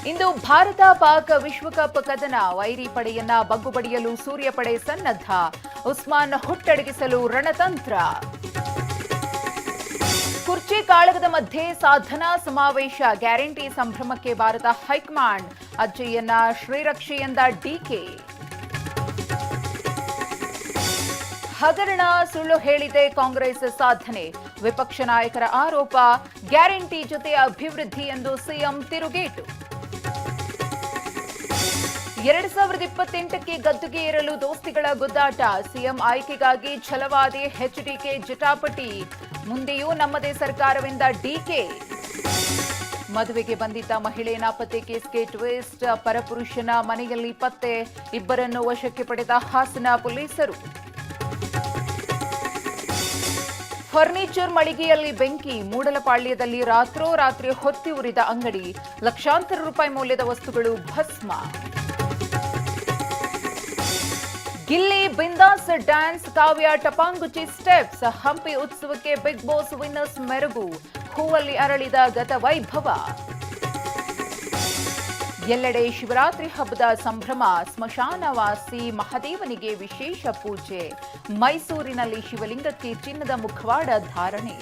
ಇಂದು ಭಾರತ ಪಾಕ್ ವಿಶ್ವಕಪ್ ಕದನ. ವೈರಿ ಪಡೆಯನ್ನ ಬಗ್ಗುಬಡಿಯಲು ಸೂರ್ಯ ಪಡೆ ಸನ್ನದ್ಧ. ಉಸ್ಮಾನ್ ಹುಟ್ಟಡಗಿಸಲು ರಣತಂತ್ರ. ಕುರ್ಚಿ ಕಾಳಗದ ಮಧ್ಯೆ ಸಾಧನಾ ಸಮಾವೇಶ. ಗ್ಯಾರಂಟಿ ಸಂಭ್ರಮಕ್ಕೆ ಭಾರತ ಹೈಕಮಾಂಡ್. ಅಜ್ಜಯ್ಯನ ಶ್ರೀರಕ್ಷೆಯೆಂದ ಡಿಕೆ. ಹಗರಣ ಸುಳ್ಳು ಹೇಳಿದೆ ಕಾಂಗ್ರೆಸ್ ಸಾಧನೆ. ವಿಪಕ್ಷ ನಾಯಕರ ಆರೋಪ. ಗ್ಯಾರಂಟಿ ಜೊತೆ ಅಭಿವೃದ್ಧಿ ಎಂದು ಸಿಎಂ ತಿರುಗೇಟು. 2028ಕ್ಕೆ ಗದ್ದುಗೆ ಏರಲು ದೋಸ್ತಿಗಳ ಗುದ್ದಾಟ. ಸಿಎಂ ಆಯ್ಕೆಗಾಗಿ ಛಲವಾದಿ ಎಚ್ಡಿಕೆ ಜಟಾಪಟಿ. ಮುಂದೆಯೂ ನಮ್ಮದೇ ಸರ್ಕಾರವೆಂದ ಡಿಕೆ. ಮದುವೆಗೆ ಬಂದಿದ್ದ ಮಹಿಳೆ ನಾಪತ್ತೆ ಕೇಸ್ಗೆ ಟ್ವಿಸ್ಟ್. ಪರಪುರುಷನ ಮನೆಯಲ್ಲಿ ಪತ್ತೆ. ಇಬ್ಬರನ್ನು ವಶಕ್ಕೆ ಪಡೆದ ಹಾಸನ ಪೊಲೀಸರು. ಫರ್ನಿಚರ್ ಮಳಿಗೆಯಲ್ಲಿ ಬೆಂಕಿ. ಮೂಡಲಪಾಳ್ಯದಲ್ಲಿ ರಾತ್ರೋರಾತ್ರಿ ಹೊತ್ತಿ ಉರಿದ ಅಂಗಡಿ. ಲಕ್ಷಾಂತರ ರೂಪಾಯಿ ಮೌಲ್ಯದ ವಸ್ತುಗಳು ಭಸ್ಮ. ಗಿಲ್ಲಿ ಬಿಂದಾಸ್ ಡ್ಯಾನ್ಸ್. ಕಾವ್ಯ ಟಪಾಂಗುಚಿ ಸ್ಟೆಪ್ಸ್. ಹಂಪಿ ಉತ್ಸವಕ್ಕೆ ಬಿಗ್ ಬಾಸ್ ವಿನ್ನರ್ಸ್ ಮೆರುಗು. ಹೂವಲ್ಲಿ ಅರಳಿದ ಗತ ವೈಭವ. ಎಲ್ಲೆಡೆ ಶಿವರಾತ್ರಿ ಹಬ್ಬದ ಸಂಭ್ರಮ. ಸ್ಮಶಾನವಾಸಿ ಮಹಾದೇವನಿಗೆ ವಿಶೇಷ ಪೂಜೆ. ಮೈಸೂರಿನಲ್ಲಿ ಶಿವಲಿಂಗಕ್ಕೆ ಚಿನ್ನದ ಮುಖವಾಡ ಧಾರಣೆ.